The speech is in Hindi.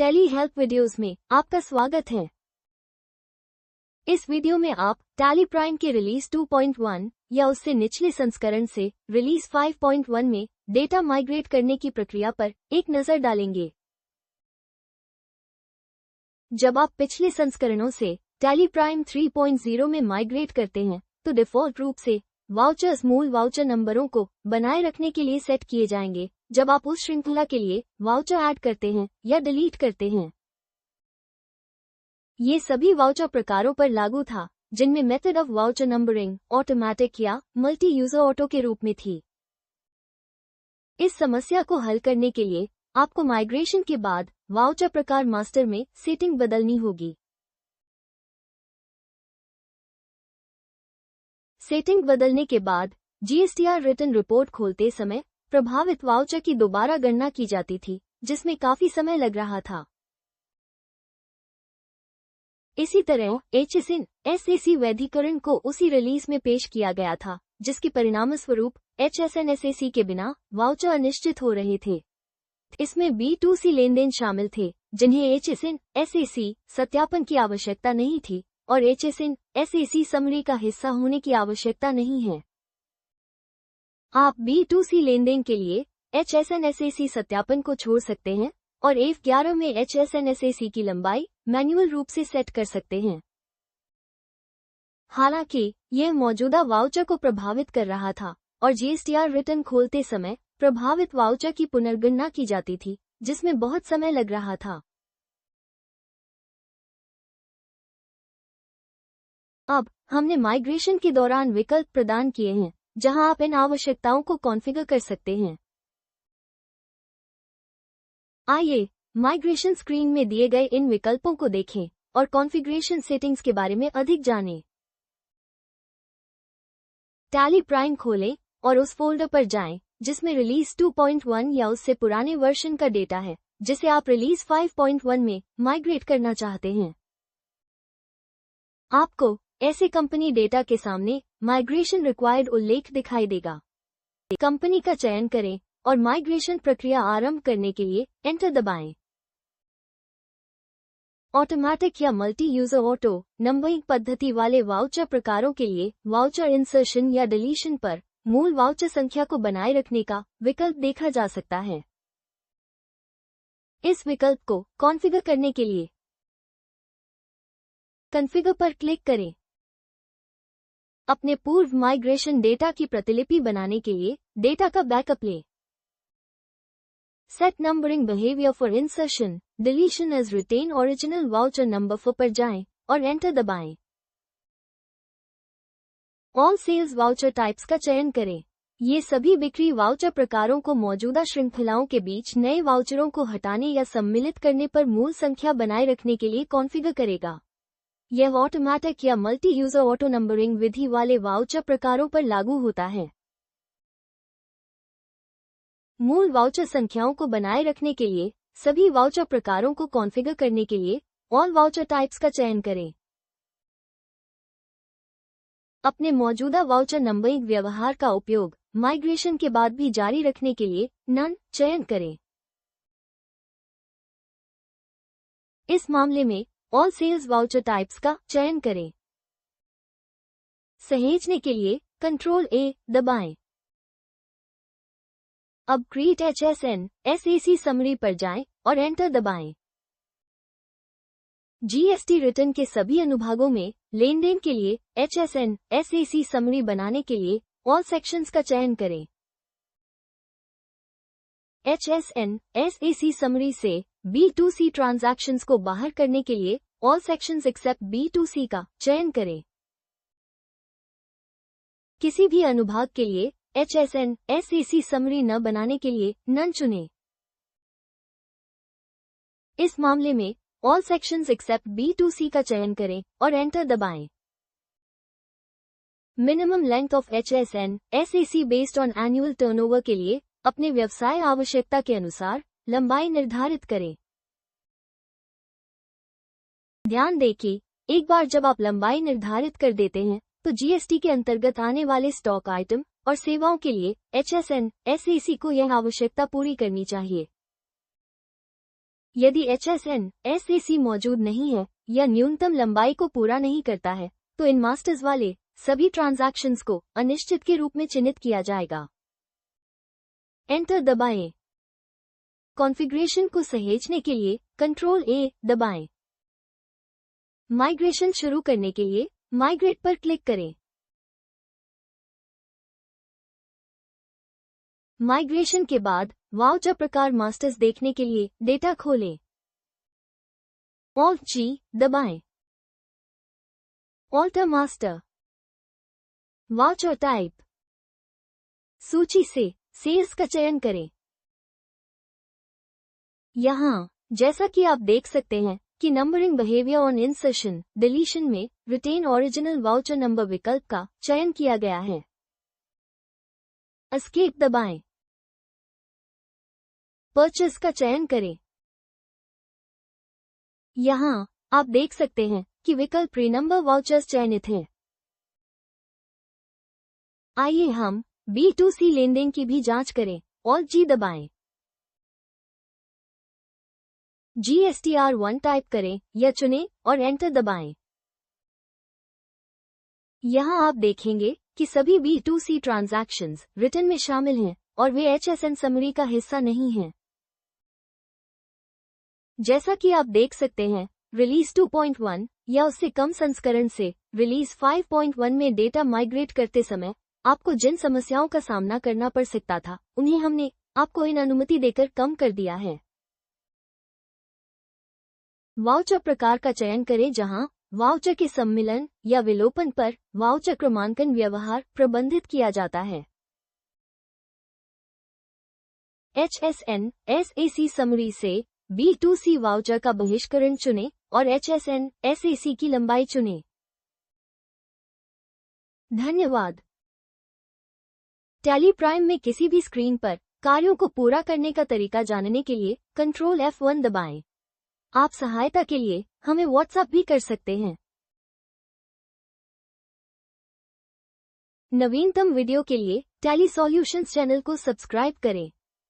टेली हेल्प वीडियोस में आपका स्वागत है। इस वीडियो में आप टैली प्राइम के रिलीज 2.1 या उससे निचले संस्करण से रिलीज 5.1 में डेटा माइग्रेट करने की प्रक्रिया पर एक नजर डालेंगे। जब आप पिछले संस्करणों से टैली प्राइम 3.0 में माइग्रेट करते हैं तो डिफॉल्ट रूप से वाउचर्स मूल वाउचर नंबरों को बनाए रखने के लिए सेट किए जाएंगे जब आप उस श्रृंखला के लिए वाउचर ऐड करते हैं या डिलीट करते हैं। ये सभी वाउचर प्रकारों पर लागू था जिनमें method of voucher numbering automatic या मल्टी यूजर ऑटो के रूप में थी। इस समस्या को हल करने के लिए आपको माइग्रेशन के बाद वाउचर प्रकार मास्टर में सेटिंग बदलनी होगी। सेटिंग बदलने के बाद जीएसटीआर रिटर्न रिपोर्ट खोलते समय प्रभावित वाउचर की दोबारा गणना की जाती थी जिसमें काफी समय लग रहा था। इसी तरह एचएसएन एसएसी वैधीकरण को उसी रिलीज में पेश किया गया था जिसके परिणामस्वरूप एचएसएन एसएसी के बिना वाउचर अनिश्चित हो रहे थे। इसमें B2C लेनदेन शामिल थे जिन्हें एचएसएन एसएसी सत्यापन की आवश्यकता नहीं थी और एचएसएन एसएसी समरी का हिस्सा होने की आवश्यकता नहीं है। आप B2C लेनदेन के लिए एचएसएन एसएसी सत्यापन को छोड़ सकते हैं और F11 में एचएसएन एसएसी की लंबाई मैन्युअल रूप से सेट कर सकते हैं। हालांकि यह मौजूदा वाउचर को प्रभावित कर रहा था और जीएसटीआर रिटर्न खोलते समय प्रभावित वाउचर की पुनर्गणना की जाती थी जिसमें बहुत समय लग रहा था। अब हमने माइग्रेशन के दौरान विकल्प प्रदान किए हैं जहां आप इन आवश्यकताओं को कॉन्फ़िगर कर सकते हैं। आइए माइग्रेशन स्क्रीन में दिए गए इन विकल्पों को देखें और कॉन्फ़िगरेशन सेटिंग्स के बारे में अधिक जानें। टैली प्राइम खोलें और उस फोल्डर पर जाएं जिसमें रिलीज 2.1 या उससे पुराने वर्जन का डेटा है जिसे आप रिलीज 5.1 में माइग्रेट करना चाहते हैं। आपको ऐसे कंपनी डेटा के सामने माइग्रेशन रिक्वायर्ड उल्लेख दिखाई देगा। कंपनी का चयन करें और माइग्रेशन प्रक्रिया आरंभ करने के लिए एंटर दबाएं। ऑटोमैटिक या मल्टी यूजर ऑटो नंबरिंग पद्धति वाले वाउचर प्रकारों के लिए वाउचर इंसर्शन या डिलीशन पर मूल वाउचर संख्या को बनाए रखने का विकल्प देखा जा सकता है। इस विकल्प को कॉन्फ़िगर करने के लिए कॉन्फ़िगर पर क्लिक करें। अपने पूर्व माइग्रेशन डेटा की प्रतिलिपि बनाने के लिए डेटा का बैकअप लें। Set numbering behaviour for insertion deletion as retain original voucher number for पर जाएं और एंटर दबाएं। ऑल सेल्स वाउचर टाइप्स का चयन करें। ये सभी बिक्री वाउचर प्रकारों को मौजूदा श्रृंखलाओं के बीच नए वाउचरों को हटाने या सम्मिलित करने पर मूल संख्या बनाए रखने के लिए कॉन्फ़िगर करेगा। यह ऑटोमैटिक या मल्टी यूजर ऑटो नंबरिंग विधि वाले वाउचर प्रकारों पर लागू होता है। मूल वाउचर संख्याओं को बनाए रखने के लिए सभी वाउचर प्रकारों को कॉन्फ़िगर करने के लिए ऑल वाउचर टाइप्स का चयन करें। अपने मौजूदा वाउचर नंबरिंग व्यवहार का उपयोग माइग्रेशन के बाद भी जारी रखने के लिए नन चयन करें। इस मामले में ऑल सेल्स वाउचर टाइप्स का चयन करें। सहेजने के लिए कंट्रोल A दबाएं। अब क्रिएट एचएसएन एसएसी समरी पर जाएं और एंटर दबाएं। जीएसटी रिटर्न के सभी अनुभागों में लेनदेन के लिए एचएसएन एसएसी समरी बनाने के लिए ऑल सेक्शंस का चयन करें। एचएसएन एसएसी समरी से B2C ट्रांजैक्शंस को बाहर करने के लिए ऑल सेक्शंस एक्सेप्ट B2C का चयन करें। किसी भी अनुभाग के लिए एचएसएन एसएसी समरी न बनाने के लिए नन चुनें। इस मामले में ऑल सेक्शंस एक्सेप्ट B2C का चयन करें और एंटर दबाएं। Minimum length of HSN SSC based on annual turnover के लिए अपने व्यवसाय आवश्यकता के अनुसार लंबाई निर्धारित करें। ध्यान दें कि एक बार जब आप लंबाई निर्धारित कर देते हैं तो जीएसटी के अंतर्गत आने वाले स्टॉक आइटम और सेवाओं के लिए एचएसएन एसएसी को यह आवश्यकता पूरी करनी चाहिए। यदि HSN/SAC मौजूद नहीं है या न्यूनतम लंबाई को पूरा नहीं करता है, तो इन मास्टर्स वाले सभी ट्रांजैक्शंस को अनिश्चित के रूप में चिन्हित किया जाएगा। एंटर दबाएं। कॉन्फ़िगरेशन को सहेजने के लिए कंट्रोल A दबाएं। माइग्रेशन शुरू करने के लिए माइग्रेट पर क्लिक करें। माइग्रेशन के बाद वाउचर प्रकार मास्टर्स देखने के लिए डेटा खोलें। Alt G दबाएं। Alter master. Voucher type. सूची से सेल्स का चयन करें। यहाँ जैसा कि आप देख सकते हैं कि numbering behaviour on insertion deletion में रिटेन ओरिजिनल वाउचर नंबर विकल्प का चयन किया गया है। एस्केप दबाएं। परचेस का चयन करें। यहाँ आप देख सकते हैं कि विकल्प प्री-नंबर वाउचर्स चयनित है। आइए हम B2C लेनदेन की भी जांच करें। Alt G दबाएं। GSTR1 टाइप करें या चुनें और एंटर दबाएं। यहाँ आप देखेंगे कि सभी B2C ट्रांजैक्शंस रिटर्न में शामिल हैं और वे HSN समरी का हिस्सा नहीं हैं। जैसा कि आप देख सकते हैं, रिलीज 2.1 या उससे कम संस्करण से रिलीज 5.1 में डेटा माइग्रेट करते समय आपको जिन समस्याओं का सामना करना पड़ सकता था, उन्हें हमने आपको इन अनुमति देकर कम कर दिया है। वाउचर प्रकार का चयन करें जहां वाउचर के सम्मिलन या विलोपन पर वाउचर क्रमांकन व्यवहार प्रबंधित किया जाता है। HSN/SAC समरी से B2C वाउचर का बहिष्करण चुनें और HSN/SAC की लंबाई चुनें। धन्यवाद। टैली प्राइम में किसी भी स्क्रीन पर कार्यों को पूरा करने का तरीका जानने के लिए कंट्रोल F1 दबाएं। आप सहायता के लिए हमें व्हाट्सएप भी कर सकते हैं। नवीनतम वीडियो के लिए टैली सॉल्यूशंस चैनल को सब्सक्राइब करें।